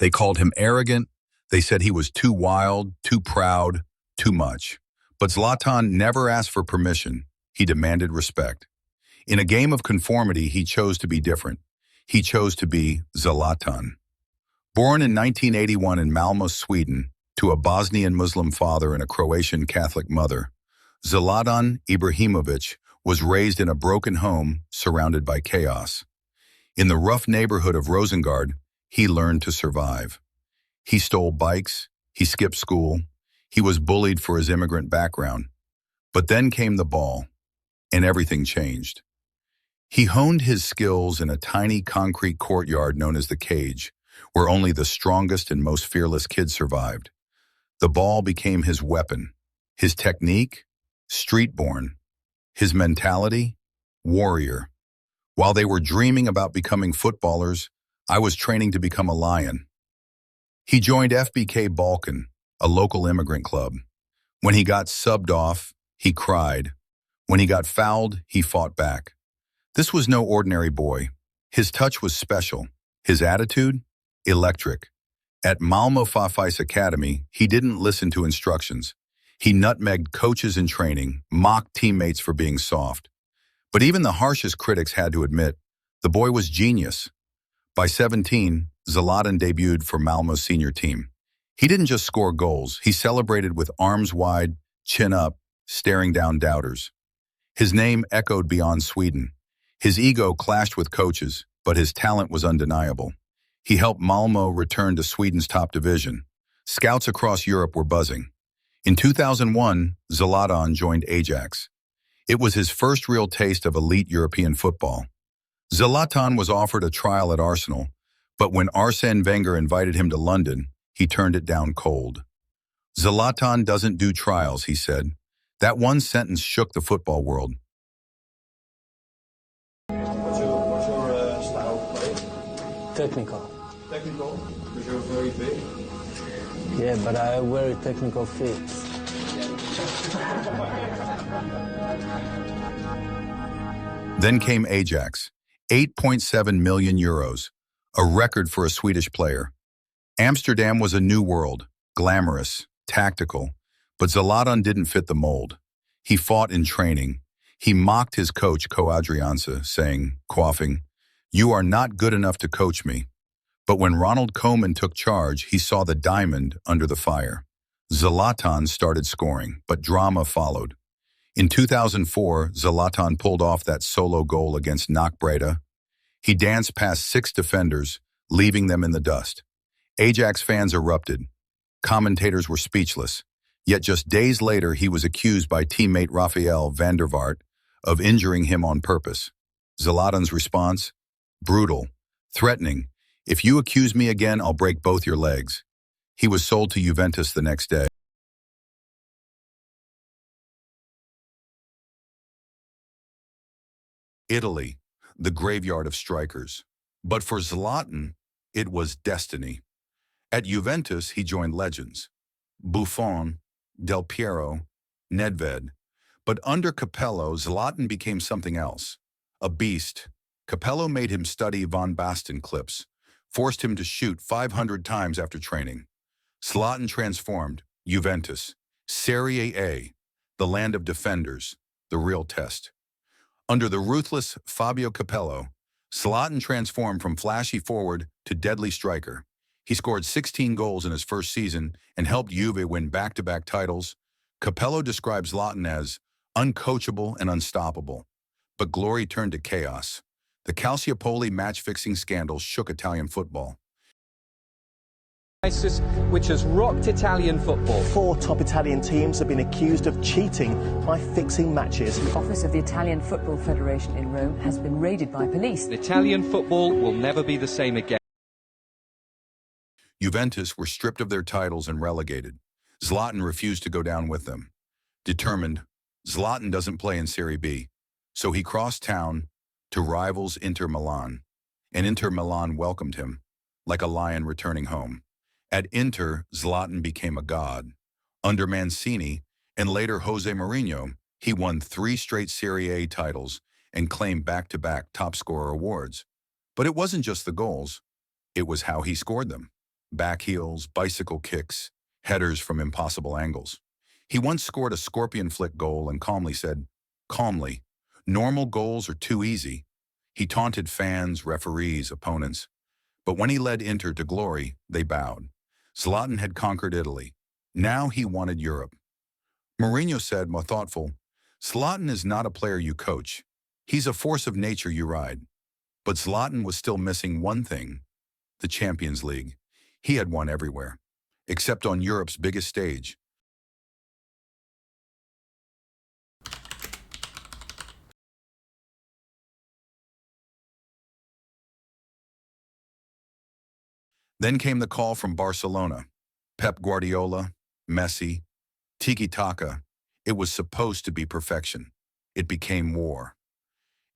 They called him arrogant. They said he was too wild, too proud, too much. But Zlatan never asked for permission. He demanded respect. In a game of conformity, he chose to be different. He chose to be Zlatan. Born in 1981 in Malmö, Sweden, to a Bosnian Muslim father and a Croatian Catholic mother, Zlatan Ibrahimović was raised in a broken home surrounded by chaos. In the rough neighborhood of Rosengård, he learned to survive. He stole bikes, he skipped school, he was bullied for his immigrant background. But then came the ball, and everything changed. He honed his skills in a tiny concrete courtyard known as the cage, where only the strongest and most fearless kids survived. The ball became his weapon, his technique, street-born, his mentality, warrior. While they were dreaming about becoming footballers, I was training to become a lion. He joined FBK Balkan, a local immigrant club. When he got subbed off, he cried. When he got fouled, he fought back. This was no ordinary boy. His touch was special. His attitude? Electric. At Malmö FF's academy, he didn't listen to instructions. He nutmegged coaches in training, mocked teammates for being soft. But even the harshest critics had to admit, the boy was genius. By 17, Zlatan debuted for Malmö's senior team. He didn't just score goals, he celebrated with arms wide, chin up, staring down doubters. His name echoed beyond Sweden. His ego clashed with coaches, but his talent was undeniable. He helped Malmö return to Sweden's top division. Scouts across Europe were buzzing. In 2001, Zlatan joined Ajax. It was his first real taste of elite European football. Zlatan was offered a trial at Arsenal, but when Arsene Wenger invited him to London, he turned it down cold. Zlatan doesn't do trials, he said. That one sentence shook the football world. What's your style of play? Technical. Technical? Because you're very big. Yeah, but I have very technical feet. Then came Ajax, 8.7 million euros, a record for a Swedish player. Amsterdam was a new world, glamorous, tactical, but Zlatan didn't fit the mold. He fought in training. He mocked his coach, Ko Adriansa, saying, quaffing, "You are not good enough to coach me." But when Ronald Koeman took charge, he saw the diamond under the fire. Zlatan started scoring, but drama followed. In 2004, Zlatan pulled off that solo goal against NAC Breda. He danced past 6 defenders, leaving them in the dust. Ajax fans erupted. Commentators were speechless. Yet just days later, he was accused by teammate Rafael van der Vaart of injuring him on purpose. Zlatan's response? Brutal, threatening. "If you accuse me again, I'll break both your legs." He was sold to Juventus the next day. Italy, the graveyard of strikers. But for Zlatan, it was destiny. At Juventus, he joined legends. Buffon, Del Piero, Nedved. But under Capello, Zlatan became something else. A beast. Capello made him study Van Basten clips, forced him to shoot 500 times after training. Zlatan transformed. Juventus, Serie A, the land of defenders, the real test. Under the ruthless Fabio Capello, Zlatan transformed from flashy forward to deadly striker. He scored 16 goals in his first season and helped Juve win back-to-back titles. Capello describes Zlatan as uncoachable and unstoppable. But glory turned to chaos. The Calciopoli match-fixing scandal shook Italian football. Crisis which has rocked Italian football. 4 top Italian teams have been accused of cheating by fixing matches. The office of the Italian Football Federation in Rome has been raided by police. Italian football will never be the same again. Juventus were stripped of their titles and relegated. Zlatan refused to go down with them. Determined, Zlatan doesn't play in Serie B, so he crossed town to rivals Inter Milan, and Inter Milan welcomed him, like a lion returning home. At Inter, Zlatan became a god. Under Mancini, and later Jose Mourinho, he won 3 straight Serie A titles and claimed back-to-back top scorer awards. But it wasn't just the goals, it was how he scored them. back heels, bicycle kicks, headers from impossible angles. He once scored a scorpion flick goal and calmly said, "Calmly, normal goals are too easy." He taunted fans, referees, opponents. But when he led Inter to glory, they bowed. Zlatan had conquered Italy. Now he wanted Europe. Mourinho said, more thoughtful, "Zlatan is not a player you coach. He's a force of nature you ride." But Zlatan was still missing one thing, the Champions League. He had won everywhere, except on Europe's biggest stage. Then came the call from Barcelona. Pep Guardiola, Messi, tiki-taka. It was supposed to be perfection. It became war.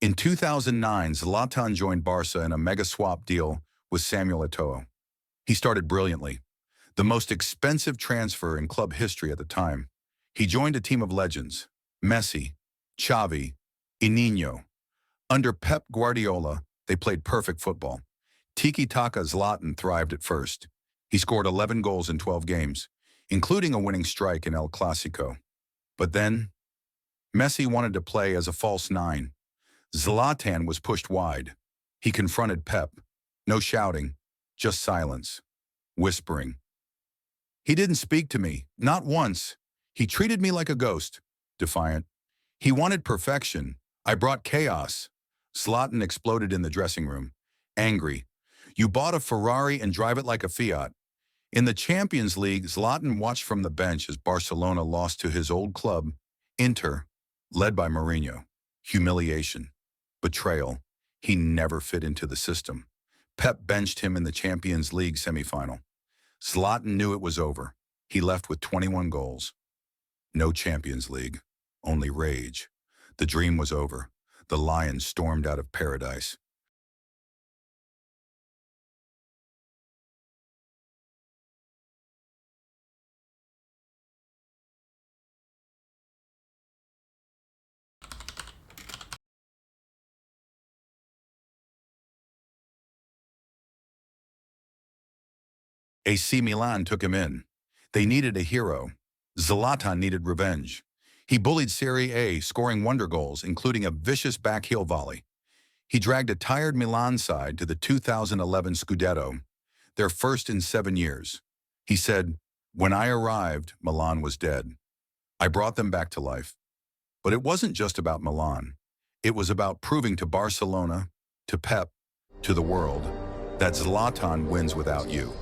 In 2009, Zlatan joined Barca in a mega swap deal with Samuel Eto'o. He started brilliantly, the most expensive transfer in club history at the time. He joined a team of legends, Messi, Xavi, Inigo. Under Pep Guardiola, they played perfect football. Tiki-taka Zlatan thrived at first. He scored 11 goals in 12 games, including a winning strike in El Clasico. But then, Messi wanted to play as a false nine. Zlatan was pushed wide. He confronted Pep. No shouting, just silence, whispering. "He didn't speak to me, not once. He treated me like a ghost," defiant. "He wanted perfection. I brought chaos." Zlatan exploded in the dressing room, angry. "You bought a Ferrari and drive it like a Fiat." In the Champions League, Zlatan watched from the bench as Barcelona lost to his old club, Inter, led by Mourinho. Humiliation, betrayal. He never fit into the system. Pep benched him in the Champions League semifinal. Zlatan knew it was over. He left with 21 goals. No Champions League, only rage. The dream was over. The Lions stormed out of paradise. AC Milan took him in. They needed a hero. Zlatan needed revenge. He bullied Serie A, scoring wonder goals, including a vicious back-heel volley. He dragged a tired Milan side to the 2011 Scudetto, their first in 7 years. He said, "When I arrived, Milan was dead. I brought them back to life." But it wasn't just about Milan. It was about proving to Barcelona, to Pep, to the world, that Zlatan wins without you.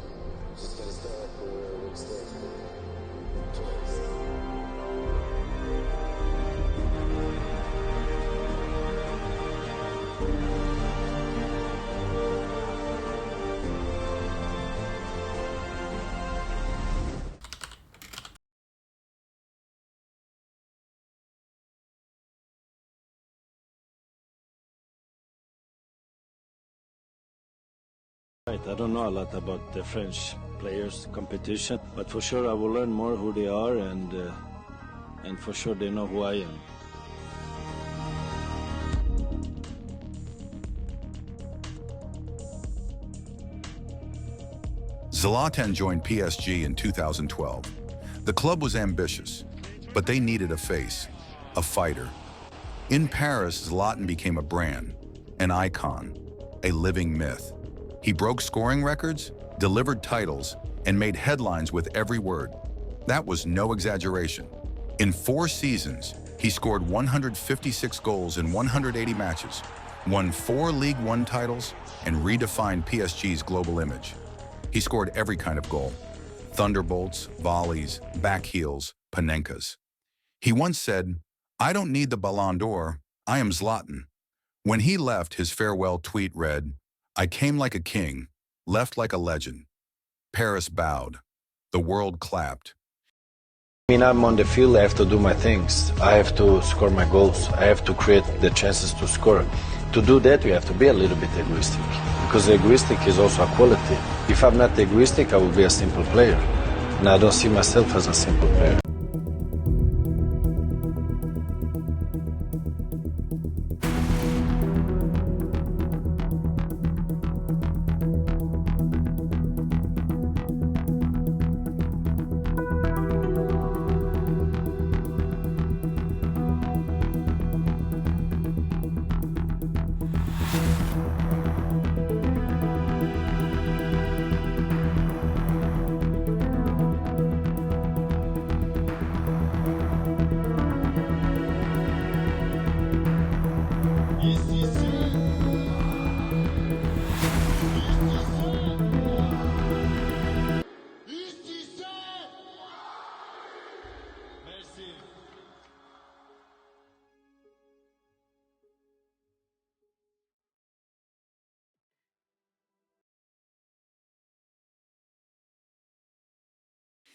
Right, I don't know a lot about the French players competition, but for sure I will learn more who they are, and for sure they know who I am. Zlatan joined PSG in 2012. The club was ambitious, but they needed a face, a fighter. In Paris, Zlatan became a brand, an icon, a living myth. He broke scoring records, delivered titles, and made headlines with every word. That was no exaggeration. In 4 seasons, he scored 156 goals in 180 matches, won 4 League One titles, and redefined PSG's global image. He scored every kind of goal: thunderbolts, volleys, back heels, panenkas. He once said, "I don't need the Ballon d'Or, I am Zlatan." When he left, his farewell tweet read, "I came like a king, left like a legend." Paris bowed. The world clapped. When I'm on the field, I have to do my things. I have to score my goals. I have to create the chances to score. To do that, you have to be a little bit egoistic, because egoistic is also a quality. If I'm not egoistic, I will be a simple player, and I don't see myself as a simple player.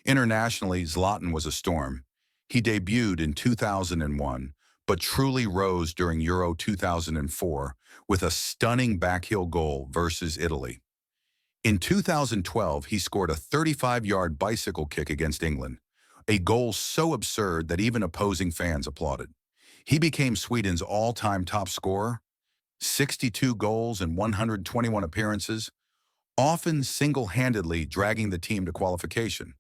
Internationally, Zlatan was a storm. He debuted in 2001, but truly rose during Euro 2004 with a stunning backheel goal versus Italy. In 2012, he scored a 35-yard bicycle kick against England, a goal so absurd that even opposing fans applauded. He became Sweden's all-time top scorer, 62 goals in 121 appearances, often single-handedly dragging the team to qualification.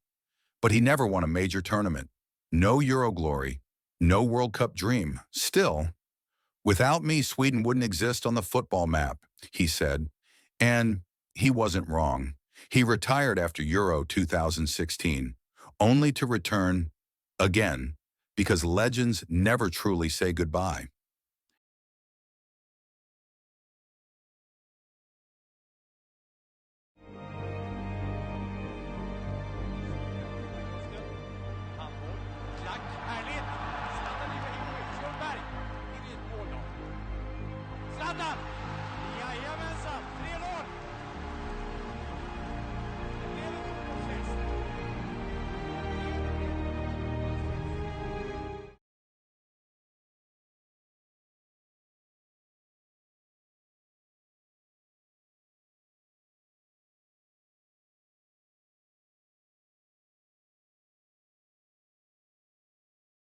But he never won a major tournament. No Euro glory, no World Cup dream. Still, "Without me, Sweden wouldn't exist on the football map," he said. And he wasn't wrong. He retired after Euro 2016, only to return again, because legends never truly say goodbye. Zlatan! Jajamensan, 3-0!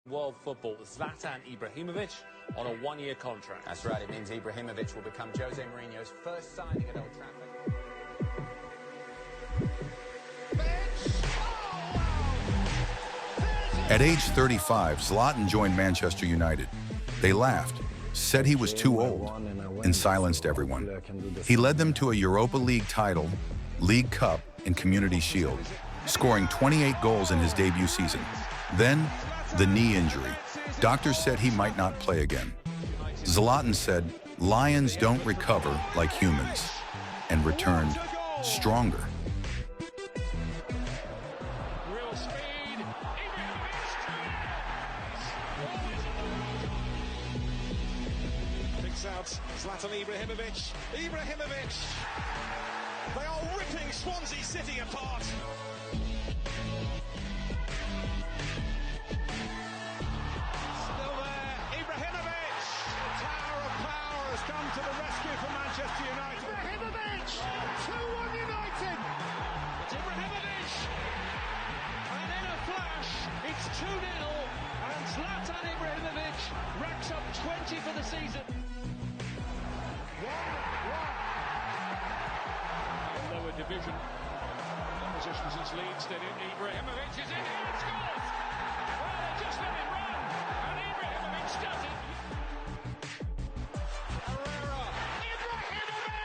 World football, Zlatan Ibrahimovic on a one-year contract. That's right, it means Ibrahimovic will become Jose Mourinho's first signing at Old Trafford. At age 35, Zlatan joined Manchester United. They laughed, said he was too old, and silenced everyone. He led them to a Europa League title, League Cup, and Community Shield, scoring 28 goals in his debut season. Then, the knee injury. Doctors said he might not play again. Zlatan said, "Lions don't recover like humans," and returned stronger. Real speed. Picks out Zlatan Ibrahimovic. Ibrahimovic! They are ripping Swansea City apart. Still there, Ibrahimovic! The Tower of Power has come to the rescue for Manchester United. Ibrahimovic! 2-1 United! It's Ibrahimovic! And in a flash, it's 2-0, and Zlatan Ibrahimovic racks up 20 for the season. 1-1. Lower division. Opposition since Leeds did it. Ibrahimovic is in here and scores! Well, they just let him run, and Ibrahimovic does it. Herrera. Ibrahimovic!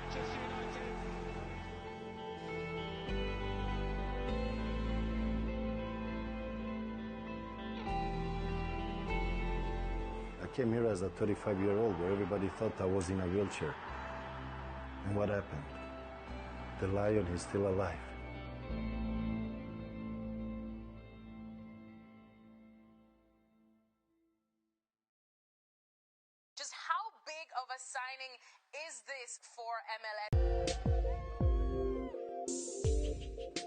Manchester United. I came here as a 35-year-old where everybody thought I was in a wheelchair. And what happened? The lion is still alive. Just how big of a signing is this for MLS?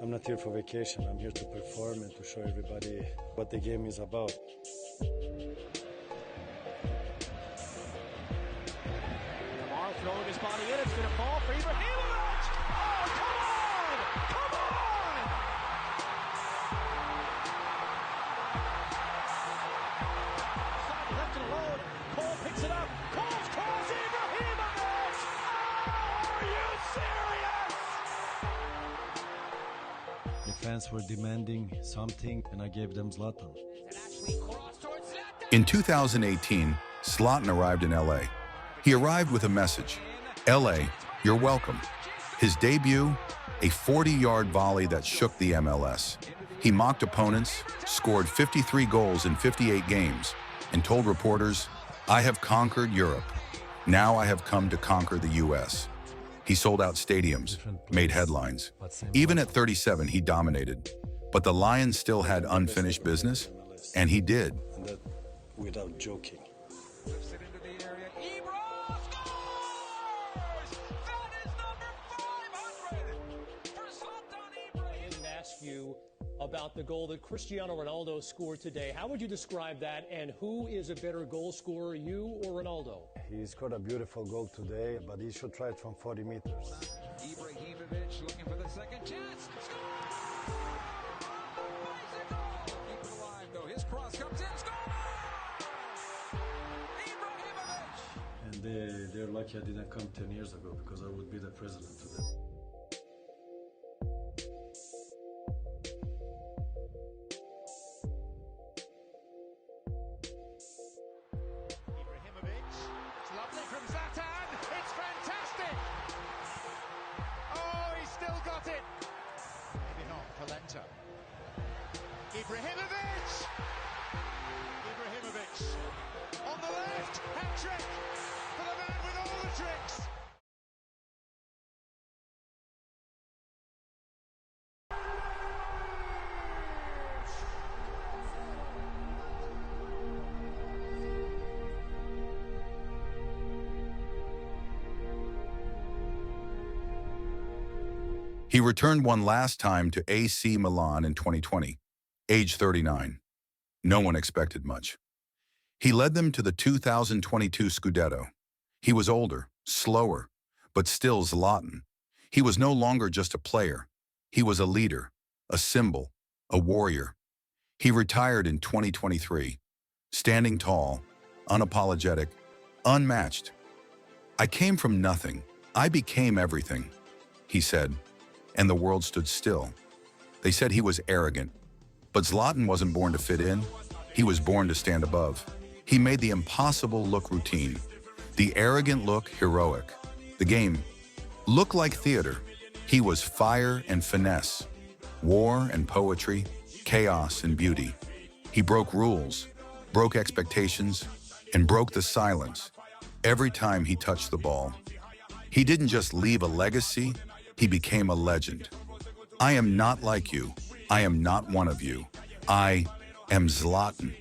I'm not here for vacation. I'm here to perform and to show everybody what the game is about. Lamar throwing his body in. It's going to fall for Ibrahimovic. Oh, come on! Come on! Side left it alone. Cole picks it up. Cole's cross. Ibrahimovic! Oh, are you serious? The fans were demanding something, and I gave them Zlatan. In 2018, Zlatan arrived in LA. He arrived with a message: LA, you're welcome. His debut, a 40-yard volley that shook the MLS. He mocked opponents, scored 53 goals in 58 games, and told reporters, "I have conquered Europe. Now I have come to conquer the US." He sold out stadiums, made headlines. Even at 37, he dominated. But the Lions still had unfinished business, and he did. And that without joking. Flips it into the area. Ibra scores! That is number 500 for Zlatan Ibrahimović. I didn't ask you about the goal that Cristiano Ronaldo scored today. How would you describe that, and who is a better goal scorer, you or Ronaldo? He scored a beautiful goal today, but he should try it from 40 meters. Ibrahimovic looking for the second chance. Score! Bicycle! Keep it alive, though. His cross comes in. Score! Ibrahimovic! And they're lucky I didn't come 10 years ago, because I would be the president today. Lovely from Zlatan. It's fantastic. Oh, he's still got it. Maybe not. Polenta. Ibrahimovic. Ibrahimovic on the left. Hat trick for the man with all the tricks. He returned one last time to AC Milan in 2020, age 39. No one expected much. He led them to the 2022 Scudetto. He was older, slower, but still Zlatan. He was no longer just a player. He was a leader, a symbol, a warrior. He retired in 2023, standing tall, unapologetic, unmatched. "I came from nothing. I became everything," he said. And the world stood still. They said he was arrogant. But Zlatan wasn't born to fit in. He was born to stand above. He made the impossible look routine. The arrogant look heroic. The game looked like theater. He was fire and finesse, war and poetry, chaos and beauty. He broke rules, broke expectations, and broke the silence every time he touched the ball. He didn't just leave a legacy, he became a legend. "I am not like you. I am not one of you. I am Zlatan."